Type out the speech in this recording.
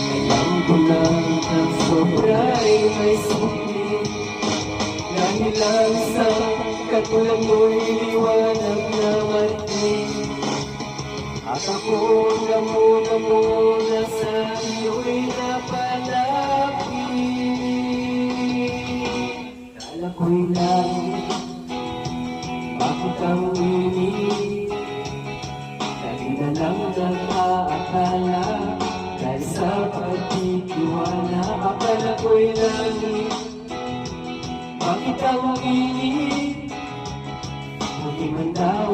Alam ko lang ang sobra'y may sulit, dahil lang sa katulad mo'y liwanag na matin. At ako muna sa iyo'y napalapit. Kala ko'y langit, bakit ang init? Dahil na lang nag-aakala, dahil sa pagtitiwala. Akala ko'y langit, bakit ang init? Buti man daw